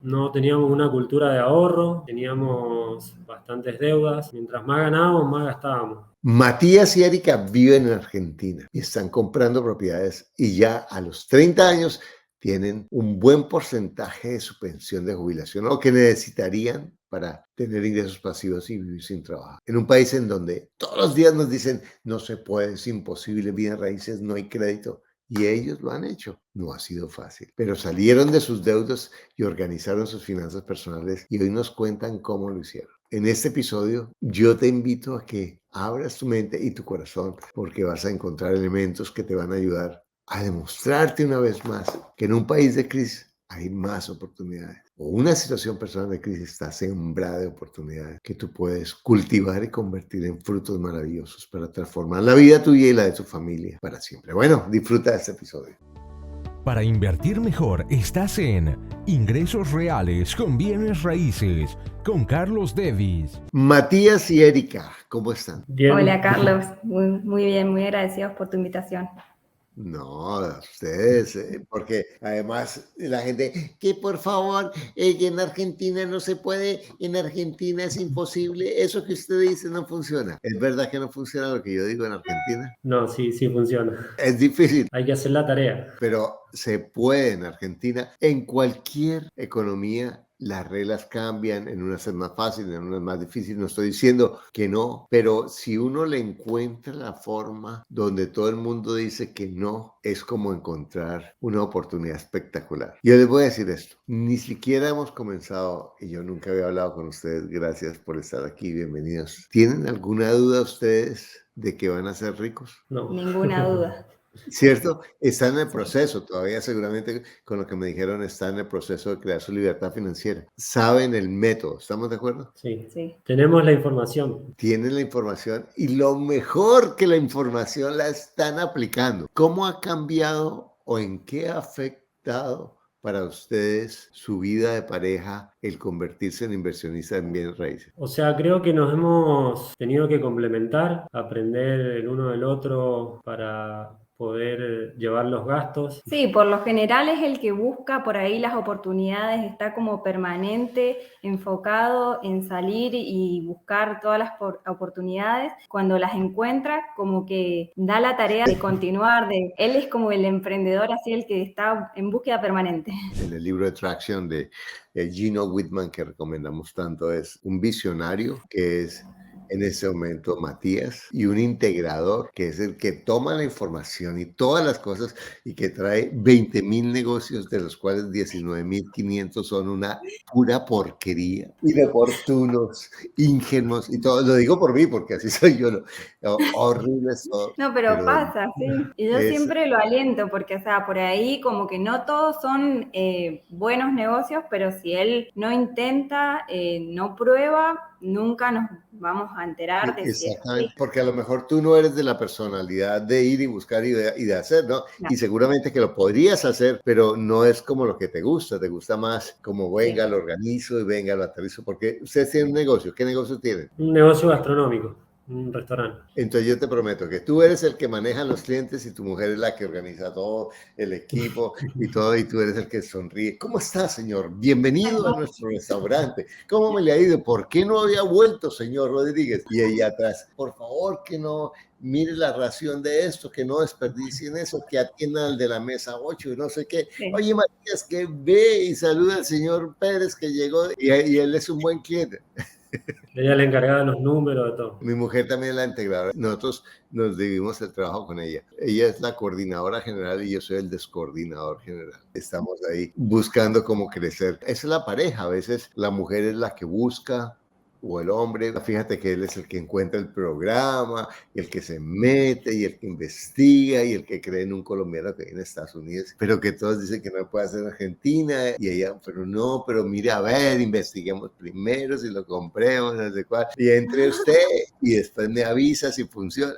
no teníamos una cultura de ahorro, teníamos bastantes deudas. Mientras más ganábamos, más gastábamos. Matías y Erika viven en Argentina y están comprando propiedades y ya a los 30 años tienen un buen porcentaje de su pensión de jubilación o que necesitarían para tener ingresos pasivos y vivir sin trabajo. En un país en donde todos los días nos dicen no se puede, es imposible, bienes raíces, no hay crédito. Y ellos lo han hecho. No ha sido fácil, pero salieron de sus deudas y organizaron sus finanzas personales y hoy nos cuentan cómo lo hicieron. En este episodio yo te invito a que abras tu mente y tu corazón porque vas a encontrar elementos que te van a ayudar a demostrarte una vez más que en un país de crisis hay más oportunidades. O una situación personal de crisis está sembrada de oportunidades que tú puedes cultivar y convertir en frutos maravillosos para transformar la vida tuya y la de tu familia para siempre. Bueno, disfruta de este episodio. Para invertir mejor, estás en Ingresos Reales con Bienes Raíces, con Carlos Devis. Matías y Erika, ¿cómo están? Bien. Hola Carlos, muy bien, muy agradecidos por tu invitación. No, a ustedes, porque además la gente, que por favor, en Argentina no se puede, en Argentina es imposible, eso que usted dice no funciona. ¿Es verdad que no funciona lo que yo digo en Argentina? No, sí funciona. Es difícil, Hay que hacer la tarea. pero se puede en Argentina. En cualquier economía las reglas cambian, en unas es más fácil, en unas más difícil. No estoy diciendo que no, pero si uno le encuentra la forma donde todo el mundo dice que no, es como encontrar una oportunidad espectacular. Yo les voy a decir esto, ni siquiera hemos comenzado y yo nunca había hablado con ustedes. Gracias por estar aquí, bienvenidos. ¿Tienen alguna duda ustedes de que van a ser ricos? No. Ninguna duda. ¿Cierto? Están en el proceso, todavía seguramente con lo que me dijeron están en el proceso de crear su libertad financiera. Saben el método, ¿estamos de acuerdo? Sí. Sí. Tenemos la información. Tienen la información y lo mejor que la información la están aplicando. ¿Cómo ha cambiado o en qué ha afectado para ustedes su vida de pareja el convertirse en inversionista en bienes raíces? O sea, creo que nos hemos tenido que complementar, aprender el uno del otro para poder llevar los gastos. Sí, por lo general es el que busca por ahí las oportunidades, está como permanente, enfocado en salir y buscar todas las oportunidades. Cuando las encuentra, como que da la tarea de continuar, él es como el emprendedor, así el que está en búsqueda permanente. En el libro de Traction de Gino Wickman, que recomendamos tanto, es un visionario que es en ese momento Matías y un integrador que es el que toma la información y todas las cosas y que trae 20,000 negocios, de los cuales 19,500 son una pura porquería, inoportunos, ingenuos y todo. Lo digo por mí porque así soy yo, horribles todo. No, pero pasa, sí. Y yo siempre lo aliento porque, o sea, por ahí como que no todos son buenos negocios, pero si él no intenta, no prueba, nunca nos vamos a enterar de si es exactamente, porque a lo mejor tú no eres de la personalidad de ir y buscar y de hacer, ¿no? Y seguramente que lo podrías hacer, pero no es como lo que te gusta más como venga, lo organizo y venga, lo aterrizo, porque ustedes tienen un negocio. ¿Qué negocio tienen? Un negocio gastronómico, un restaurante. Entonces yo te prometo que tú eres el que maneja los clientes y tu mujer es la que organiza todo, el equipo y todo, y tú eres el que sonríe. ¿Cómo está, señor? Bienvenido a nuestro restaurante. ¿Cómo me le ha ido? ¿Por qué no había vuelto, señor Rodríguez? Y ella atrás, por favor, que no mire la ración de esto, que no desperdicien eso, que atiendan al de la mesa 8 y no sé qué. Sí. Oye, Matías, que ve y saluda al señor Pérez que llegó y él es un buen cliente. Ella es la encargada de los números, de todo. Mi mujer también es la integradora. Nosotros nos dividimos el trabajo con ella. Ella es la coordinadora general y yo soy el descoordinador general. Estamos ahí buscando cómo crecer. Esa es la pareja. A veces la mujer es la que busca o el hombre. Fíjate que él es el que encuentra el programa, el que se mete y el que investiga y el que cree en un colombiano que viene en Estados Unidos, pero que todos dicen que no puede hacer en Argentina y ella, pero no, pero mire, a ver, investiguemos primero si lo compremos, no sé cuál, y entre usted y después me avisa si funciona.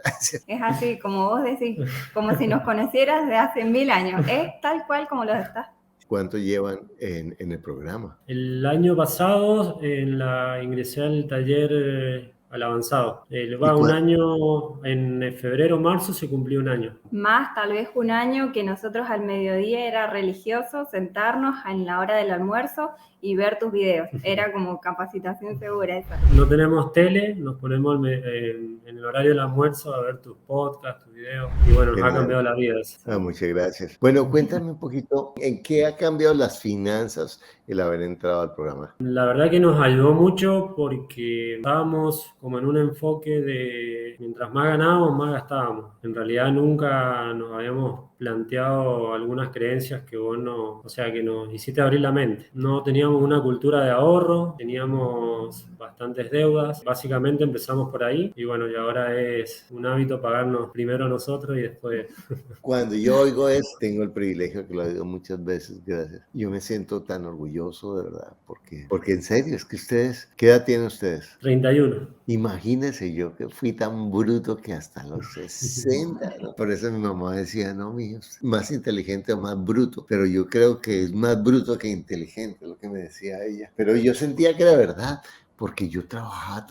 Es así, como vos decís, como si nos conocieras de hace 1000 años, es tal cual como lo estás. ¿Cuánto llevan en el programa? El año pasado ingresé al taller al avanzado. Un año, en febrero, marzo se cumplió un año. Más tal vez un año que nosotros al mediodía era religioso sentarnos en la hora del almuerzo y ver tus videos. Era como capacitación segura esa. No tenemos tele, nos ponemos en el horario del almuerzo a ver tus podcasts, tus videos, y bueno, nos ha cambiado la vida eso. Muchas gracias. Bueno, cuéntame un poquito, ¿en qué ha cambiado las finanzas el haber entrado al programa? La verdad que nos ayudó mucho porque estábamos como en un enfoque de mientras más ganábamos, más gastábamos. En realidad nunca nos habíamos planteado algunas creencias que vos no, o sea, que nos hiciste abrir la mente. No teníamos una cultura de ahorro, teníamos bastantes deudas. Básicamente empezamos por ahí y bueno, y ahora es un hábito pagarnos primero nosotros y después. Cuando yo oigo eso, tengo el privilegio que lo digo muchas veces, gracias. Yo me siento tan orgulloso, de verdad, porque en serio, es que ustedes, ¿qué edad tienen ustedes? 31. Imagínense yo que fui tan bruto que hasta los 60, ¿no? Por eso mi mamá decía, no, mijo, más inteligente o más bruto, pero yo creo que es más bruto que inteligente, lo que me decía ella. Pero yo sentía que era verdad, porque yo trabajaba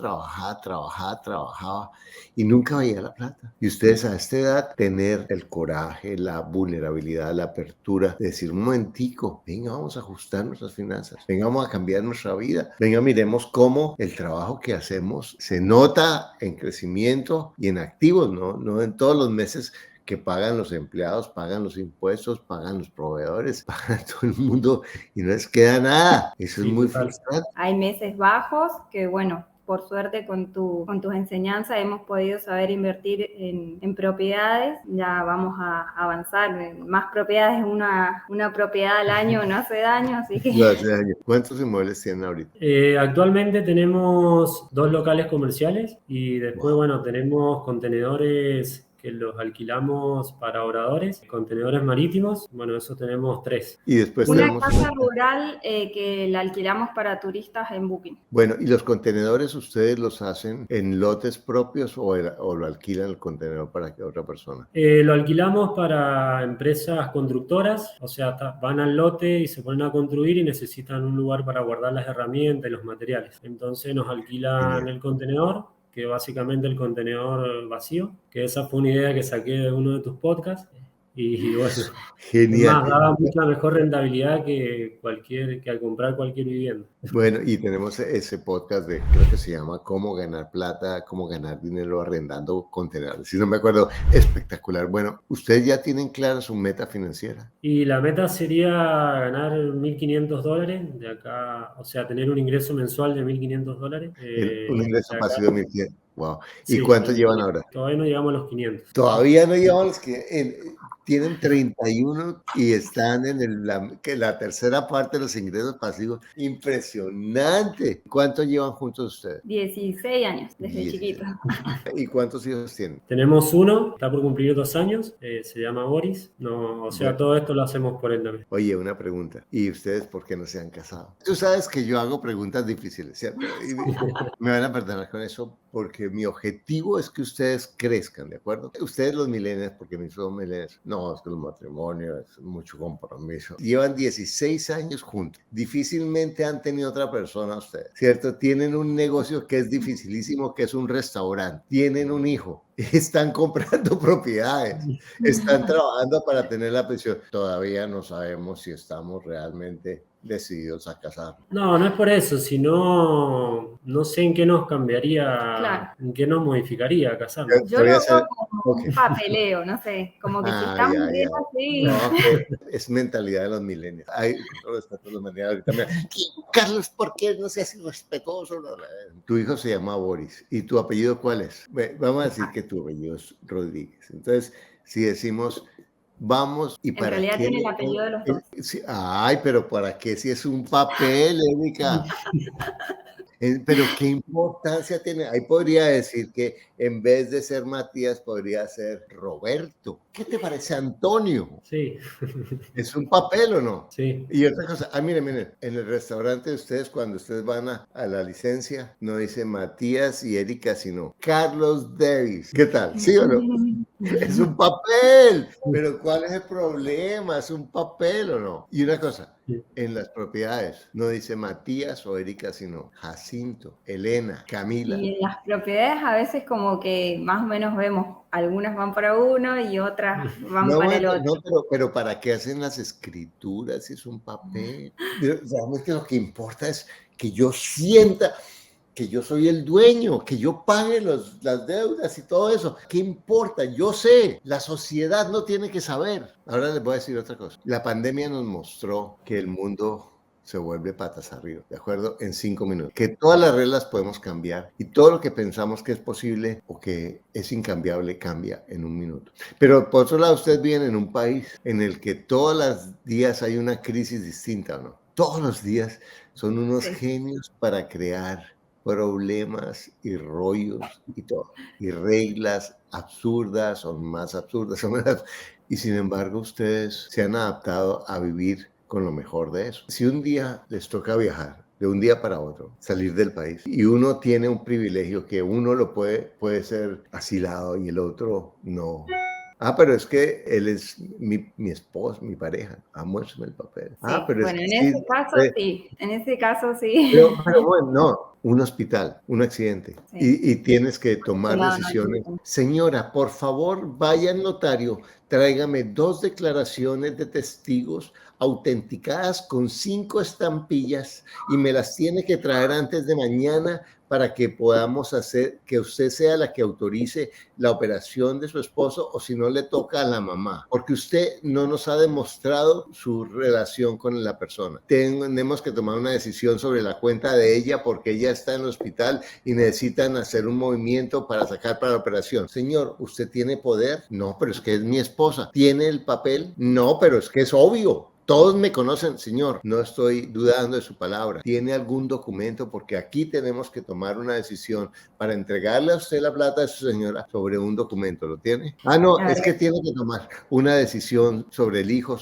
y nunca veía la plata. Y ustedes a esta edad tener el coraje, la vulnerabilidad, la apertura de decir, un momentico, venga, vamos a ajustar nuestras finanzas, venga, vamos a cambiar nuestra vida, venga, miremos cómo el trabajo que hacemos se nota en crecimiento y en activos, no en todos los meses que pagan los empleados, pagan los impuestos, pagan los proveedores, pagan todo el mundo y no les queda nada. Eso es muy frustrante. Hay meses bajos que, bueno, por suerte con tus enseñanzas hemos podido saber invertir en propiedades. Ya vamos a avanzar. Más propiedades, una propiedad al año no hace daño, así que... No hace daño. ¿Cuántos inmuebles tienen ahorita? Actualmente tenemos 2 locales comerciales y después, bueno, tenemos contenedores que los alquilamos para oradores, contenedores marítimos, bueno, eso tenemos 3. Y después una tenemos casa rural que la alquilamos para turistas en Booking. Bueno, ¿y los contenedores ustedes los hacen en lotes propios o lo alquilan el contenedor para que otra persona? Lo alquilamos para empresas constructoras, o sea, van al lote y se ponen a construir y necesitan un lugar para guardar las herramientas y los materiales. Entonces nos alquilan el contenedor, que básicamente el contenedor vacío, que esa fue una idea que saqué de uno de tus podcasts. Y bueno, Genial. Más, daba mucha mejor rentabilidad que al comprar cualquier vivienda. Bueno, y tenemos ese podcast creo que se llama Cómo ganar plata, cómo ganar dinero arrendando contenedores. Si no me acuerdo, espectacular. Bueno, ¿ustedes ya tienen clara su meta financiera? Y la meta sería ganar $1.500 de acá, o sea, tener un ingreso mensual de $1.500. Un ingreso pasivo de $1.500. Wow. ¿Y sí, cuánto llevan ahora? Todavía no llegamos a los 500. Todavía no llevan los que tienen 31 y están en la tercera parte de los ingresos pasivos. Impresionante. ¿Cuánto llevan juntos ustedes? 16 años, desde chiquito. ¿Y cuántos hijos tienen? Tenemos uno, está por cumplir 2 años, se llama Boris. No, o sea, bueno, todo esto lo hacemos por él también. Oye, una pregunta. ¿Y ustedes por qué no se han casado? Tú sabes que yo hago preguntas difíciles, ¿cierto? Y me van a perdonar con eso porque mi objetivo es que ustedes crezcan, ¿de acuerdo? Ustedes los millennials, porque mis son millennials, no, es que los matrimonios es mucho compromiso. Llevan 16 años juntos. Difícilmente han tenido otra persona ustedes, ¿cierto? Tienen un negocio que es dificilísimo, que es un restaurante. Tienen un hijo. Están comprando propiedades. Están trabajando para tener la pensión. Todavía no sabemos si estamos realmente decididos a casarnos. No, no es por eso, sino no sé en qué nos cambiaría, claro, en qué nos modificaría casarnos. Yo lo veo como un papeleo, no sé, como que si estamos bien así. No, es mentalidad de los millennials. Hay respeto a los millennials. Ahorita Carlos, ¿por qué no seas irrespetuoso? Tu hijo se llama Boris. ¿Y tu apellido cuál es? Vamos a decir que tu apellido es Rodríguez. Entonces, si decimos... Vamos, ¿y para qué? En realidad qué? tiene el apellido de los dos. Sí, ay, pero ¿para qué si es un papel, Erika? Pero ¿qué importancia tiene? Ahí podría decir que en vez de ser Matías, podría ser Roberto. ¿Qué te parece, Antonio? Sí. ¿Es un papel o no? Sí. Y otra cosa, miren, en el restaurante de ustedes, cuando ustedes van a la licencia, no dice Matías y Erika, sino Carlos Davis. ¿Qué tal? ¿Sí o no? Es un papel, pero ¿cuál es el problema? ¿Es un papel o no? Y una cosa, Sí. en las propiedades. No dice Matías o Erika, sino Jacinto, Elena, Camila. Y en las propiedades a veces como que más o menos vemos, algunas van para uno y otras van No, para el bueno, otro. no, pero ¿para qué hacen las escrituras si es un papel? Realmente lo que importa es que yo sienta que yo soy el dueño, que yo pague las deudas y todo eso. ¿Qué importa? Yo sé, la sociedad no tiene que saber. Ahora les voy a decir otra cosa. La pandemia nos mostró que el mundo se vuelve patas arriba, ¿de acuerdo? En 5 minutos. Que todas las reglas podemos cambiar y todo lo que pensamos que es posible o que es incambiable cambia en 1 minuto. Pero por otro lado, ustedes viven en un país en el que todos los días hay una crisis distinta, ¿o no? Todos los días son unos Sí. genios para crear problemas y rollos y todo, y reglas absurdas o más absurdas o menos, y sin embargo ustedes se han adaptado a vivir con lo mejor de eso. Si un día les toca viajar, de un día para otro, salir del país, y uno tiene un privilegio que uno lo puede ser asilado y el otro no. Ah, pero es que él es mi esposo, mi pareja. Ah, muéstrame el papel. Ah, Sí, pero es bueno, que en sí. ese caso sí, en ese caso sí. Pero bueno, no, un hospital, un accidente, Sí, y tienes que por ese tomar lado no hay decisiones. problema. Señora, por favor, vaya al notario, tráigame 2 declaraciones de testigos autenticadas con 5 estampillas y me las tiene que traer antes de mañana para que podamos hacer que usted sea la que autorice la operación de su esposo, o si no le toca a la mamá, porque usted no nos ha demostrado su relación con la persona. Tenemos que tomar una decisión sobre la cuenta de ella porque ella está en el hospital y necesitan hacer un movimiento para sacar para la operación. Señor, ¿usted tiene poder? No, pero es que es mi esposa. ¿Tiene el papel? No, pero es que es obvio. Todos me conocen, señor. No estoy dudando de su palabra. ¿Tiene algún documento? Porque aquí tenemos que tomar una decisión para entregarle a usted la plata de su señora sobre un documento. ¿Lo tiene? Ah, no, A es ver, que tiene que tomar una decisión sobre el hijo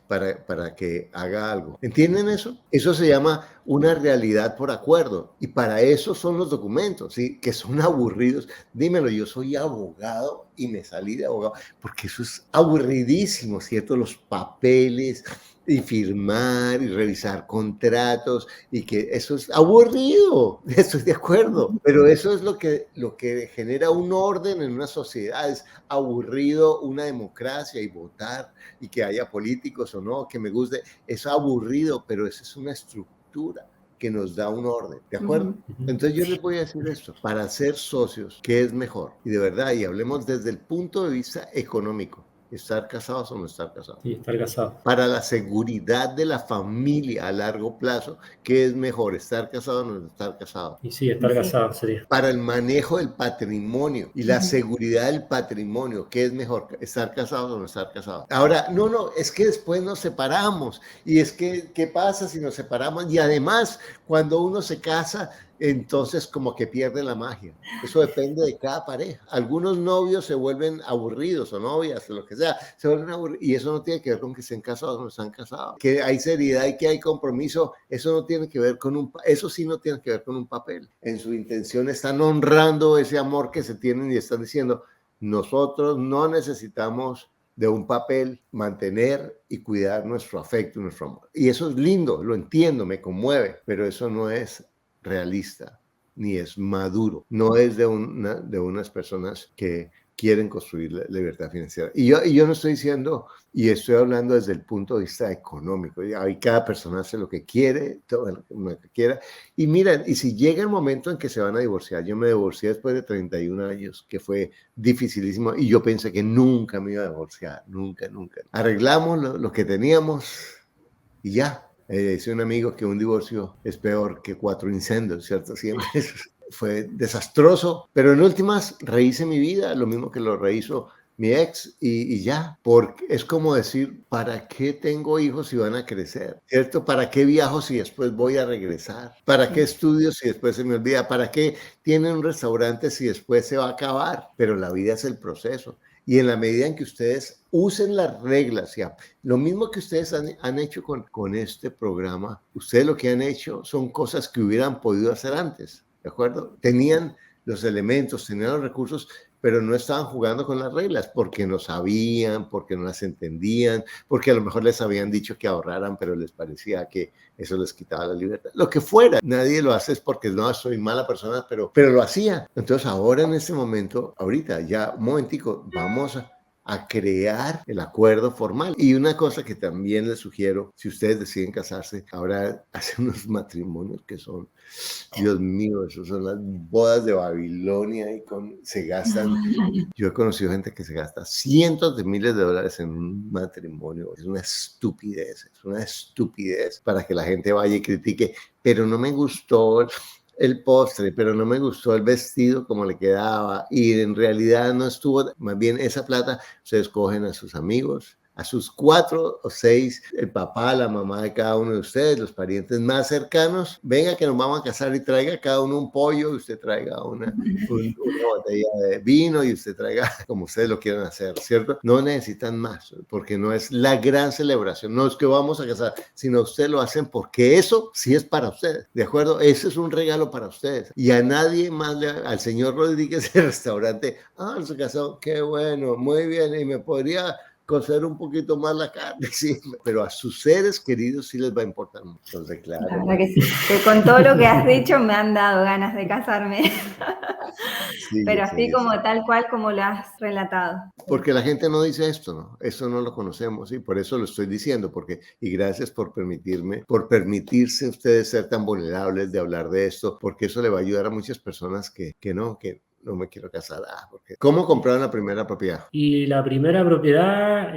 para que haga algo. ¿Entienden eso? Eso se llama una realidad por acuerdo. Y para eso son los documentos, ¿sí? Que son aburridos. Dímelo, yo soy abogado y me salí de abogado porque eso es aburridísimo, ¿cierto? Los papeles y firmar y revisar contratos y que eso es aburrido, estoy de acuerdo, pero eso es lo que genera un orden en una sociedad, es aburrido una democracia y votar y que haya políticos o no, que me guste, es aburrido, pero esa es una estructura que nos da un orden, ¿de acuerdo? Entonces yo les voy a decir esto, para ser socios, ¿qué es mejor? Y de verdad, y hablemos desde el punto de vista económico, ¿estar casados o no estar casados? Sí, estar casado. Para la seguridad de la familia a largo plazo, ¿qué es mejor, estar casado o no estar casado? Y sí, estar Sí. casado sería. Para el manejo del patrimonio y la seguridad del patrimonio, ¿qué es mejor, estar casados o no estar casados? Ahora, no, es que después nos separamos y es que, ¿qué pasa si nos separamos? Y además, cuando uno se casa, entonces como que pierde la magia. Eso depende de cada pareja. Algunos novios se vuelven aburridos o novias o lo que sea, se vuelven aburridos y eso no tiene que ver con que estén casados o no están casados. Que hay seriedad y que hay compromiso, eso no tiene que ver eso sí no tiene que ver con un papel. En su intención están honrando ese amor que se tienen y están diciendo, nosotros no necesitamos de un papel mantener y cuidar nuestro afecto y nuestro amor. Y eso es lindo, lo entiendo, me conmueve, pero eso no es realista, ni es maduro, no es de unas personas que quieren construir la libertad financiera. Y yo no estoy diciendo, y estoy hablando desde el punto de vista económico, y cada persona hace lo que quiere, todo lo que quiera, y miren, y si llega el momento en que se van a divorciar, yo me divorcié después de 31 años, que fue dificilísimo, y yo pensé que nunca me iba a divorciar, nunca. Arreglamos lo que teníamos, y ya. Dice un amigo que un divorcio es peor que 4 incendios, ¿cierto? Siempre fue desastroso, pero en últimas rehice mi vida, lo mismo que lo rehizo mi ex y ya, porque es como decir, ¿para qué tengo hijos si van a crecer? ¿Cierto? ¿Para qué viajo si después voy a regresar? ¿Para qué estudio si después se me olvida? ¿Para qué tienen un restaurante si después se va a acabar? Pero la vida es el proceso. Y en la medida en que ustedes usen las reglas, ya, lo mismo que ustedes han hecho con este programa, ustedes lo que han hecho son cosas que hubieran podido hacer antes, ¿de acuerdo? Tenían los elementos, tenían los recursos, pero no estaban jugando con las reglas porque no sabían, porque no las entendían, porque a lo mejor les habían dicho que ahorraran, pero les parecía que eso les quitaba la libertad. Lo que fuera, nadie lo hace es porque no, soy mala persona, pero lo hacía. Entonces ahora en este momento, ahorita ya, un momentico, vamos a crear el acuerdo formal. Y una cosa que también les sugiero, si ustedes deciden casarse, ahora hacen unos matrimonios que son, Dios mío, esos son las bodas de Babilonia y se gastan, yo he conocido gente que se gasta cientos de miles de dólares en un matrimonio. Es una estupidez para que la gente vaya y critique, pero no me gustó el postre, pero no me gustó el vestido como le quedaba, y en realidad no estuvo, más bien esa plata ustedes cogen a sus amigos, a sus 4 o 6, el papá, la mamá de cada uno de ustedes, los parientes más cercanos, venga que nos vamos a casar y traiga cada uno un pollo, y usted traiga una botella de vino y usted traiga como ustedes lo quieran hacer, ¿cierto? No necesitan más, porque no es la gran celebración, no es que vamos a casar, sino ustedes lo hacen porque eso sí es para ustedes, ¿de acuerdo? Ese es un regalo para ustedes, y a nadie más, al señor Rodríguez del restaurante, se casó, qué bueno, muy bien, y me podría cocer un poquito más la carne, sí, pero a sus seres queridos sí les va a importar mucho. Entonces, claro. La verdad que sí, que con todo lo que has dicho me han dado ganas de casarme. Sí, pero así sí, como tal cual como lo has relatado. Porque la gente no dice esto, ¿no? Eso no lo conocemos y por eso lo estoy diciendo, y gracias por permitirse ustedes ser tan vulnerables de hablar de esto, porque eso le va a ayudar a muchas personas que no me quiero casar. Porque ¿cómo compraron la primera propiedad? Y la primera propiedad,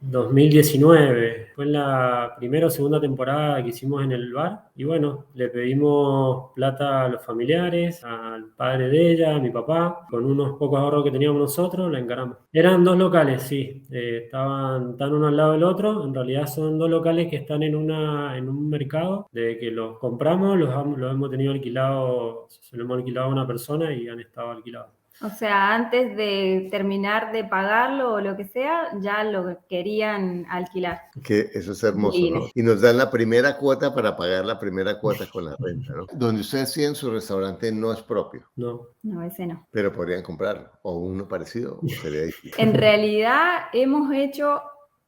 2019, fue en la primera o segunda temporada que hicimos en el bar. Y bueno, le pedimos plata a los familiares, al padre de ella, a mi papá, con unos pocos ahorros que teníamos nosotros, la encaramos. Eran 2 locales, sí, estaban uno al lado del otro. En realidad son 2 locales que están en un mercado. Desde que los compramos, los hemos tenido alquilados, se lo hemos alquilado a una persona y han estado alquilados. O sea, antes de terminar de pagarlo o lo que sea, ya lo querían alquilar. Que eso es hermoso, Sí. ¿no? Y nos dan la primera cuota para pagar la primera cuota con la renta, ¿no? Donde ustedes tienen su restaurante no es propio. No. No, ese no. Pero podrían comprarlo, o uno parecido, o sería difícil. En realidad hemos hecho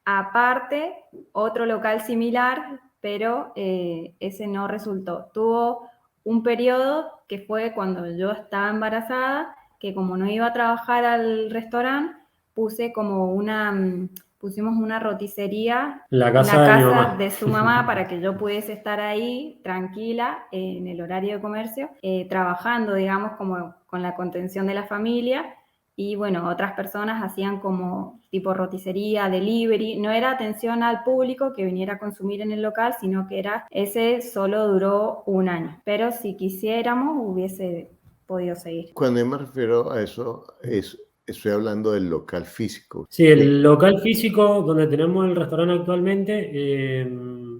aparte otro local similar, pero ese no resultó. Tuvo un periodo que fue cuando yo estaba embarazada, que como no iba a trabajar al restaurante, pusimos una roticería La en casa la de mi casa mamá. de su mamá para que yo pudiese estar ahí tranquila en el horario de comercio, trabajando, digamos, como con la contención de la familia. Y bueno, otras personas hacían como tipo roticería, delivery. No era atención al público que viniera a consumir en el local, sino que ese solo duró 1 año. Pero si quisiéramos, hubiese podido seguir. Cuando yo me refiero a eso, estoy hablando del local físico. Sí, el local físico donde tenemos el restaurante actualmente,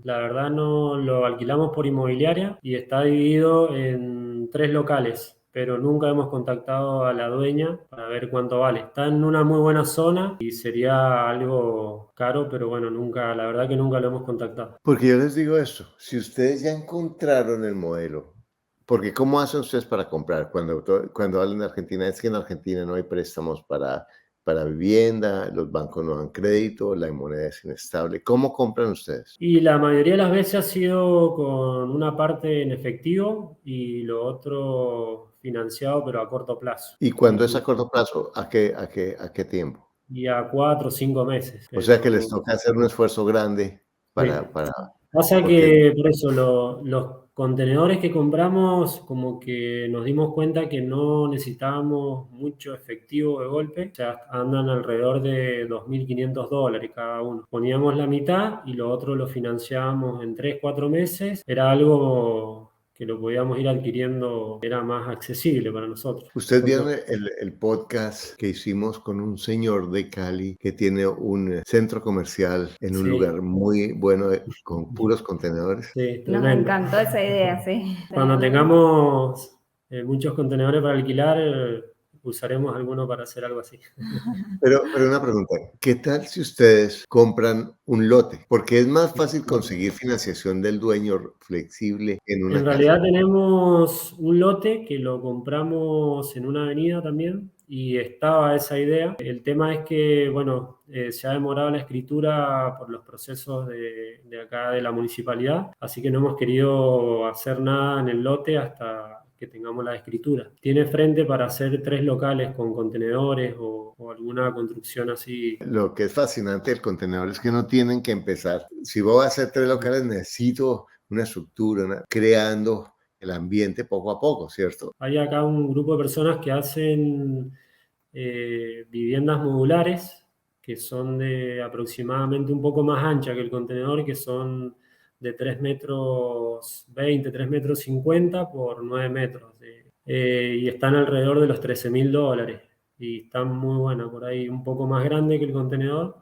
la verdad no lo alquilamos por inmobiliaria y está dividido en 3 locales, pero nunca hemos contactado a la dueña para ver cuánto vale. Está en una muy buena zona y sería algo caro, pero bueno, la verdad que nunca lo hemos contactado. Porque yo les digo esto, si ustedes ya encontraron el modelo, porque ¿cómo hacen ustedes para comprar? Cuando hablan de Argentina, es que en Argentina no hay préstamos para vivienda, los bancos no dan crédito, la moneda es inestable. ¿Cómo compran ustedes? Y la mayoría de las veces ha sido con una parte en efectivo y lo otro financiado, pero a corto plazo. ¿Y cuando es a corto plazo, a qué tiempo? Y a 4 o 5 meses. O sea que les toca hacer un esfuerzo grande para Pasa porque que por eso los contenedores que compramos, como que nos dimos cuenta que no necesitábamos mucho efectivo de golpe, o sea, andan alrededor de $2.500 cada uno. Poníamos la mitad y lo otro lo financiábamos en 3, 4 meses. Era algo que lo podíamos ir adquiriendo, era más accesible para nosotros. Ustedes vieron el podcast que hicimos con un señor de Cali que tiene un centro comercial en un Sí. lugar muy bueno con puros contenedores. Sí, Nos tremendo. encantó esa idea, sí. Cuando tengamos muchos contenedores para alquilar, usaremos alguno para hacer algo así. Pero una pregunta, ¿qué tal si ustedes compran un lote? Porque es más fácil conseguir financiación del dueño flexible en En una casa. realidad tenemos un lote que lo compramos en una avenida también y estaba esa idea. El tema es que, bueno, se ha demorado la escritura por los procesos de acá de la municipalidad, así que no hemos querido hacer nada en el lote hasta que tengamos la escritura. Tiene frente para hacer 3 locales con contenedores o alguna construcción así. Lo que es fascinante del contenedor es que no tienen que empezar. Si voy a hacer 3 locales, necesito una estructura, creando el ambiente poco a poco, ¿cierto? Hay acá un grupo de personas que hacen viviendas modulares que son de aproximadamente un poco más ancha que el contenedor, que son de 3 metros 20, 3 metros 50 por 9 metros. Y están alrededor de los $13.000 y están muy buenas, por ahí un poco más grande que el contenedor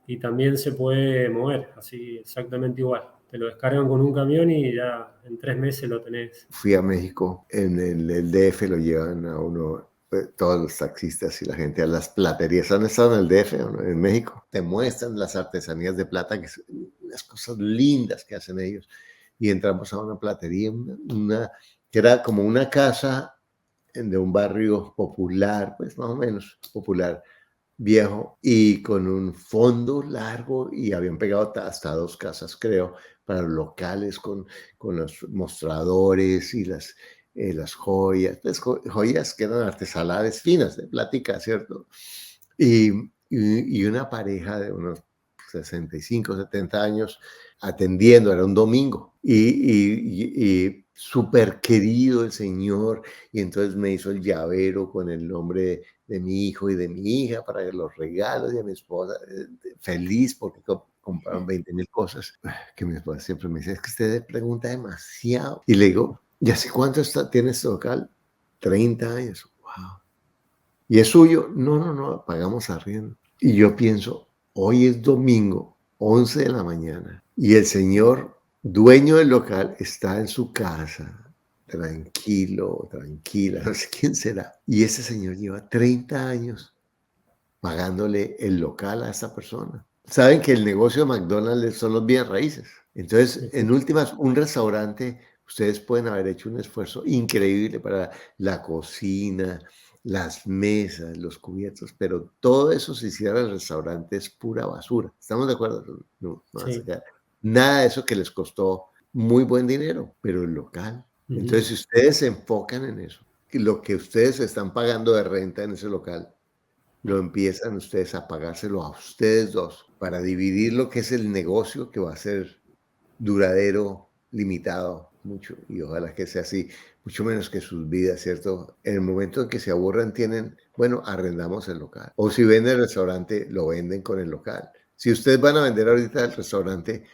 y también se puede mover, así exactamente igual. Te lo descargan con un camión y ya en 3 meses lo tenés. Fui a México, en el DF lo llevan a uno, todos los taxistas y la gente a las platerías. ¿Han estado en el DF o no? En México? Te muestran las artesanías de plata, que son las cosas lindas que hacen ellos. Y entramos a una platería, que era como una casa de un barrio popular, pues más o menos popular, viejo, y con un fondo largo, y habían pegado hasta 2 casas, creo, para los locales, con los mostradores y las joyas, pues, joyas que eran artesanales finas, de plática, ¿cierto? Y una pareja de unos 65, 70 años atendiendo, era un domingo, y súper querido el señor, y entonces me hizo el llavero con el nombre de mi hijo y de mi hija para los regalos, y a mi esposa feliz porque compraron 20,000 cosas, que mi esposa siempre me dice, es que usted pregunta demasiado, y le digo, ¿y hace cuánto tiene este local? 30 años, wow. ¿Y es suyo? No, pagamos arriendo. Y yo pienso, hoy es domingo, 11 de la mañana, y el señor dueño del local está en su casa, tranquilo, tranquila, no sé quién será. Y ese señor lleva 30 años pagándole el local a esta persona. Saben que el negocio de McDonald's son los bienes raíces. Entonces, en últimas, un restaurante, ustedes pueden haber hecho un esfuerzo increíble para la cocina, las mesas, los cubiertos, pero todo eso si hiciera el restaurante es pura basura. ¿Estamos de acuerdo? No, Sí. nada de eso que les costó muy buen dinero, pero el local. Entonces, si ustedes se enfocan en eso, y lo que ustedes están pagando de renta en ese local, lo empiezan ustedes a pagárselo a ustedes dos para dividir lo que es el negocio que va a ser duradero, limitado, mucho, y ojalá que sea así, mucho menos que sus vidas, ¿cierto? En el momento en que se aburran tienen, bueno, arrendamos el local. O si venden el restaurante, lo venden con el local. Si ustedes van a vender ahorita el restaurante,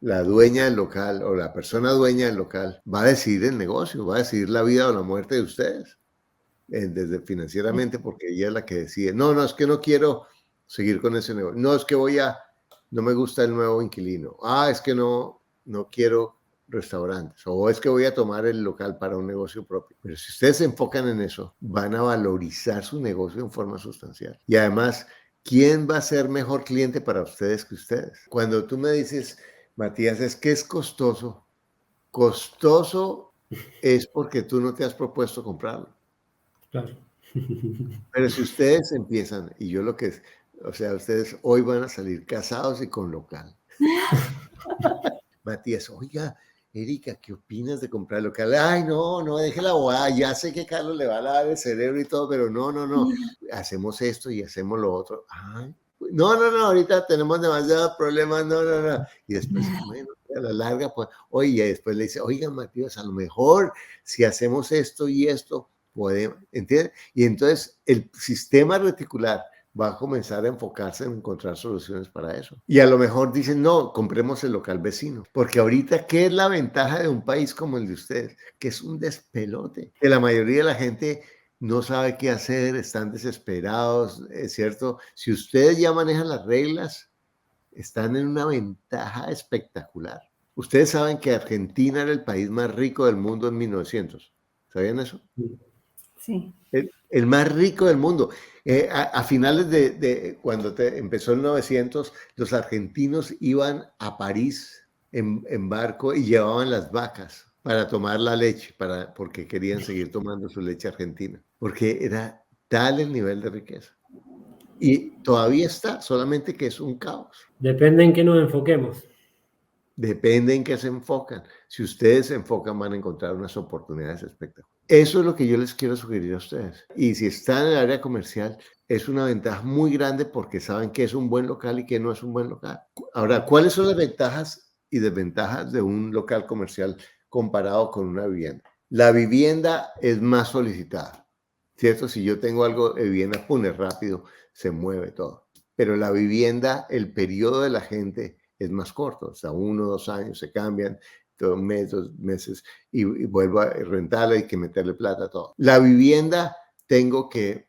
la dueña del local o la persona dueña del local va a decidir el negocio, va a decidir la vida o la muerte de ustedes. Desde financieramente, porque ella es la que decide, no, es que no quiero seguir con ese negocio, no, es que no me gusta el nuevo inquilino, es que no quiero restaurantes, o es que voy a tomar el local para un negocio propio. Pero si ustedes se enfocan en eso, van a valorizar su negocio en forma sustancial. Y además, ¿quién va a ser mejor cliente para ustedes que ustedes? Cuando tú me dices, Matías, es que es costoso es porque tú no te has propuesto comprarlo. Claro. Pero si ustedes empiezan, y yo o sea, ustedes hoy van a salir casados y con local. Matías, oiga, Erika, ¿qué opinas de comprar local? Ay, no, deje la bobada, ya sé que Carlos le va a lavar el cerebro y todo, pero no, hacemos esto y hacemos lo otro. Ay, no, ahorita tenemos demasiados problemas, no. Y después, bueno, a la larga, pues, oye, después le dice, oiga, Matías, a lo mejor si hacemos esto y esto, podemos, ¿entiendes? Y entonces el sistema reticular va a comenzar a enfocarse en encontrar soluciones para eso. Y a lo mejor dicen, no, compremos el local vecino. Porque ahorita, ¿qué es la ventaja de un país como el de ustedes? Que es un despelote. Que la mayoría de la gente no sabe qué hacer, están desesperados, ¿es cierto? Si ustedes ya manejan las reglas, están en una ventaja espectacular. Ustedes saben que Argentina era el país más rico del mundo en 1900. ¿Sabían eso? Sí, el más rico del mundo. A finales de cuando empezó el 900, los argentinos iban a París en barco y llevaban las vacas para tomar la leche, porque querían seguir tomando su leche argentina, porque era tal el nivel de riqueza. Y todavía está, solamente que es un caos. Depende en qué nos enfoquemos. Depende en qué se enfocan. Si ustedes se enfocan, van a encontrar unas oportunidades espectaculares. Eso es lo que yo les quiero sugerir a ustedes. Y si están en el área comercial, es una ventaja muy grande porque saben qué es un buen local y qué no es un buen local. Ahora, ¿cuáles son las ventajas y desventajas de un local comercial comparado con una vivienda? La vivienda es más solicitada, ¿cierto? Si yo tengo algo de vivienda, pone rápido, se mueve todo. Pero la vivienda, el periodo de la gente es más corto, o sea, 1 o 2 años se cambian, todo un mes, 2 meses, y vuelvo a rentarla, hay que meterle plata, todo. La vivienda tengo que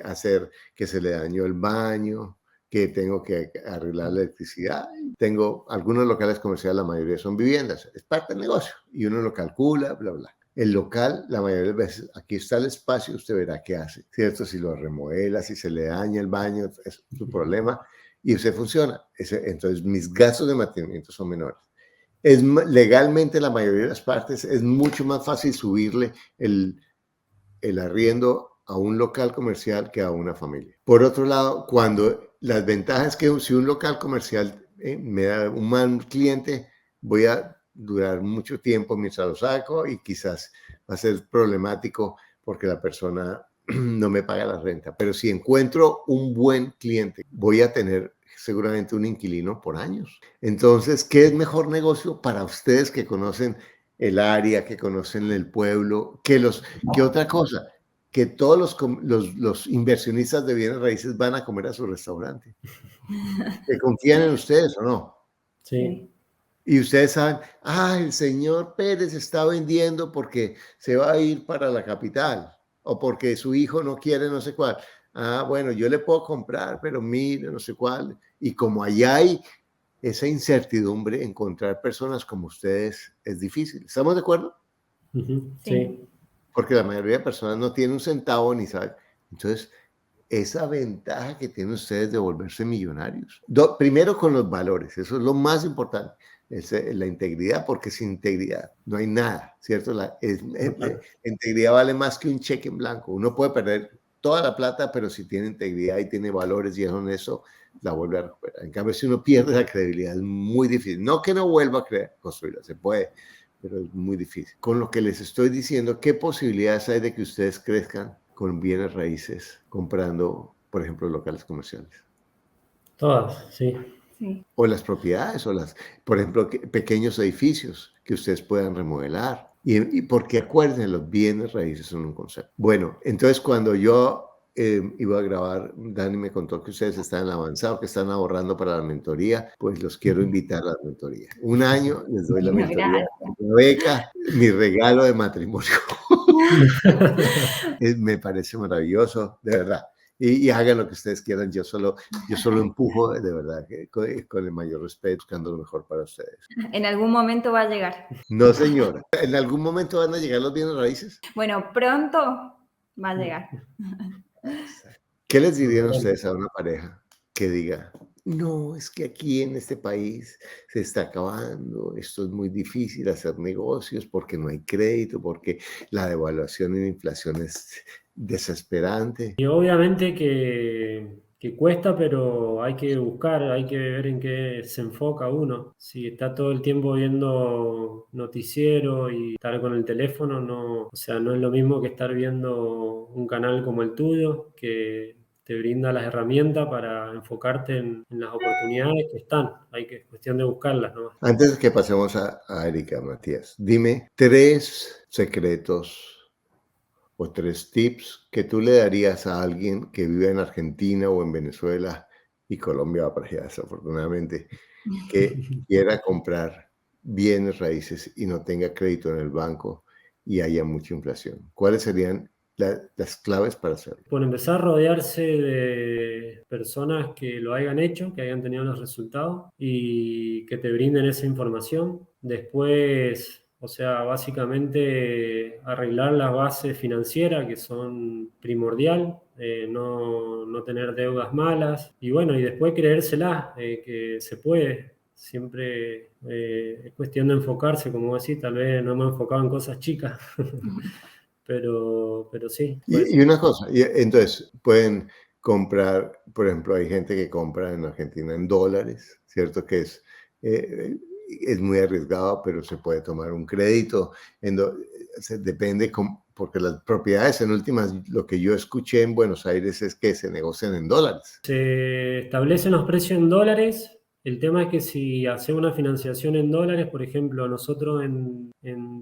hacer que se le dañó el baño, que tengo que arreglar la electricidad. Tengo algunos locales comerciales, la mayoría son viviendas, es parte del negocio, y uno lo calcula, bla, bla. El local, la mayoría de veces, aquí está el espacio, usted verá qué hace, ¿cierto? Si lo remuela, si se le daña el baño, es su problema, y usted funciona. Entonces, mis gastos de mantenimiento son menores. Legalmente, la mayoría de las partes, es mucho más fácil subirle el arriendo a un local comercial que a una familia. Por otro lado, cuando las ventajas que si un local comercial me da un mal cliente, voy a durar mucho tiempo mientras lo saco y quizás va a ser problemático porque la persona no me paga la renta. Pero si encuentro un buen cliente, voy a tener seguramente un inquilino por años. Entonces, ¿qué es mejor negocio para ustedes que conocen el área, que conocen el pueblo? ¿Qué otra cosa? Que todos los inversionistas de bienes raíces van a comer a su restaurante. ¿Que confían en ustedes o no? Sí. Y ustedes saben, el señor Pérez está vendiendo porque se va a ir para la capital o porque su hijo no quiere no sé cuál. Bueno, yo le puedo comprar, pero mire, no sé cuál. Y como allá hay esa incertidumbre, encontrar personas como ustedes es difícil. ¿Estamos de acuerdo? Sí. Porque la mayoría de personas no tiene un centavo ni sabe. Entonces, esa ventaja que tienen ustedes de volverse millonarios. Primero con los valores, eso es lo más importante, es la integridad, porque sin integridad no hay nada, ¿cierto? La integridad vale más que un cheque en blanco. Uno puede perder toda la plata, pero si tiene integridad y tiene valores y es honesto, la vuelve a recuperar. En cambio, si uno pierde la credibilidad, es muy difícil. No que no vuelva a construirla, se puede, pero es muy difícil. Con lo que les estoy diciendo, ¿qué posibilidades hay de que ustedes crezcan con bienes raíces comprando, por ejemplo, locales comerciales? Todas, sí. sí. O las propiedades, por ejemplo, pequeños edificios que ustedes puedan remodelar. Y porque acuérdense, los bienes raíces son un concepto. Bueno, entonces cuando yo iba a grabar, Dani me contó que ustedes están avanzados, que están ahorrando para la mentoría, pues los quiero invitar a la mentoría. Un año les doy la Bueno, mentoría, gracias. la beca, mi regalo de matrimonio. Me parece maravilloso, de verdad. Y hagan lo que ustedes quieran, yo solo empujo, de verdad, con el mayor respeto, buscando lo mejor para ustedes. En algún momento va a llegar. No, señora. ¿En algún momento van a llegar los bienes raíces? Bueno, pronto va a llegar. ¿Qué les dirían ustedes a una pareja que diga, no, es que aquí en este país se está acabando, esto es muy difícil hacer negocios porque no hay crédito, porque la devaluación y la inflación es desesperante? Y obviamente que cuesta, pero hay que buscar, hay que ver en qué se enfoca uno. Si está todo el tiempo viendo noticiero y estar con el teléfono, no, o sea, no es lo mismo que estar viendo un canal como el tuyo, que te brinda las herramientas para enfocarte en las oportunidades que están. Es cuestión de buscarlas, ¿no? Antes de que pasemos a Erika, Matías, dime 3 secretos o 3 tips que tú le darías a alguien que vive en Argentina o en Venezuela, y Colombia va para allá, desafortunadamente, que quiera comprar bienes raíces y no tenga crédito en el banco y haya mucha inflación. ¿Cuáles serían las claves para hacerlo? Por empezar, rodearse de personas que lo hayan hecho, que hayan tenido los resultados y que te brinden esa información. Después, O sea, básicamente arreglar las bases financieras que son primordial, no tener deudas malas y bueno, y después creérsela, que se puede. Siempre es cuestión de enfocarse, como decís, tal vez no me he enfocado en cosas chicas, pero sí, pues. Y una cosa, entonces pueden comprar, por ejemplo, hay gente que compra en Argentina en dólares, ¿cierto? Que eh, es muy arriesgado, pero se puede tomar un crédito. Depende, porque las propiedades en últimas, lo que yo escuché en Buenos Aires es que se negocian en dólares. Se establecen los precios en dólares. El tema es que si hace una financiación en dólares, por ejemplo, nosotros en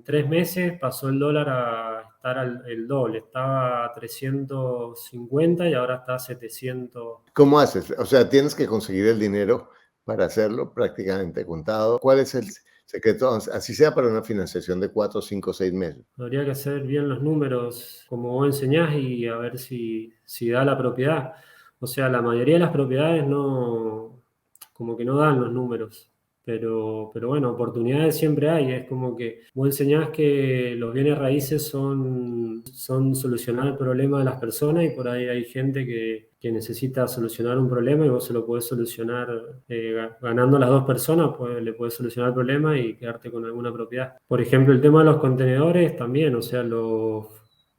3 meses pasó el dólar a estar el doble. Estaba a 350 y ahora está a 700. ¿Cómo haces? O sea, tienes que conseguir el dinero para hacerlo prácticamente contado. ¿Cuál es el secreto? Así sea para una financiación de 4, 5, 6 meses. Habría que hacer bien los números como vos enseñás y a ver si da la propiedad. O sea, la mayoría de las propiedades no, como que no dan los números. Pero bueno, oportunidades siempre hay. Es como que vos enseñás que los bienes raíces son solucionar el problema de las personas y por ahí hay gente que necesita solucionar un problema y vos se lo podés solucionar ganando las dos personas, pues le podés solucionar el problema y quedarte con alguna propiedad. Por ejemplo, el tema de los contenedores también, o sea,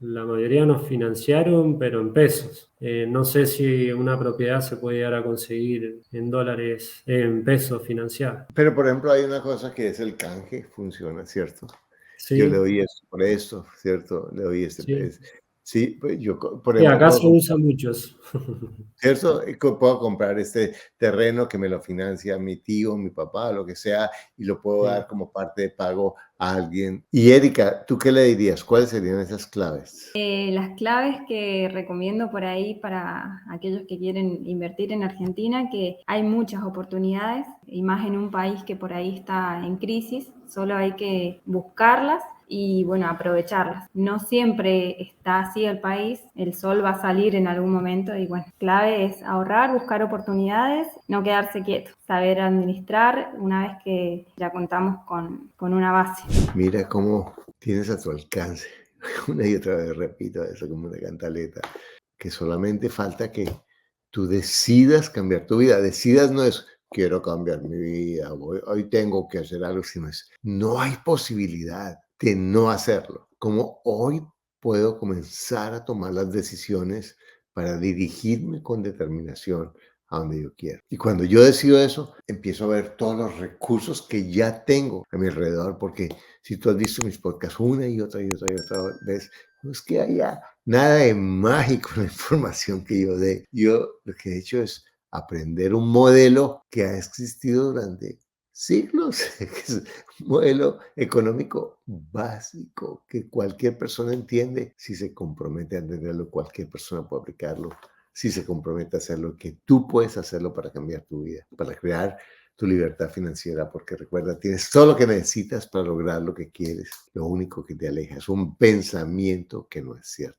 la mayoría nos financiaron, pero en pesos. No sé si una propiedad se puede llegar a conseguir en dólares, en pesos financiados. Pero, por ejemplo, hay una cosa que es el canje, funciona, ¿cierto? Yo le Sí, doy esto por esto, ¿cierto? Le doy este. sí. Sí, pues por Sí, ejemplo, acá se usa muchos. ¿cierto? Puedo comprar este terreno que me lo financia mi tío, mi papá, lo que sea, y lo puedo Sí. dar como parte de pago a alguien. Y Erika, ¿tú qué le dirías? ¿Cuáles serían esas claves? Las claves que recomiendo por ahí para aquellos que quieren invertir en Argentina, que hay muchas oportunidades, y más en un país que por ahí está en crisis, solo hay que buscarlas y bueno, aprovecharlas. No siempre está así el país, el sol va a salir en algún momento y bueno, clave es ahorrar, buscar oportunidades, no quedarse quieto, saber administrar una vez que ya contamos con una base. Mira cómo tienes a tu alcance. Una y otra vez repito eso como una cantaleta, que solamente falta que tú decidas cambiar tu vida. Decidas no es quiero cambiar mi vida, hoy tengo que hacer algo, sino es no hay posibilidad de no hacerlo. Como hoy puedo comenzar a tomar las decisiones para dirigirme con determinación a donde yo quiero. Y cuando yo decido eso, empiezo a ver todos los recursos que ya tengo a mi alrededor, porque si tú has visto mis podcasts una y otra y otra y otra vez, no es que haya nada de mágico en la información que yo dé. Yo lo que he hecho es aprender un modelo que ha existido durante siglos, que es un modelo económico básico que cualquier persona entiende. Si se compromete a entenderlo, cualquier persona puede aplicarlo. Si se compromete a hacer lo que tú puedes hacerlo para cambiar tu vida, para crear tu libertad financiera, porque recuerda, tienes todo lo que necesitas para lograr lo que quieres. Lo único que te aleja es un pensamiento que no es cierto.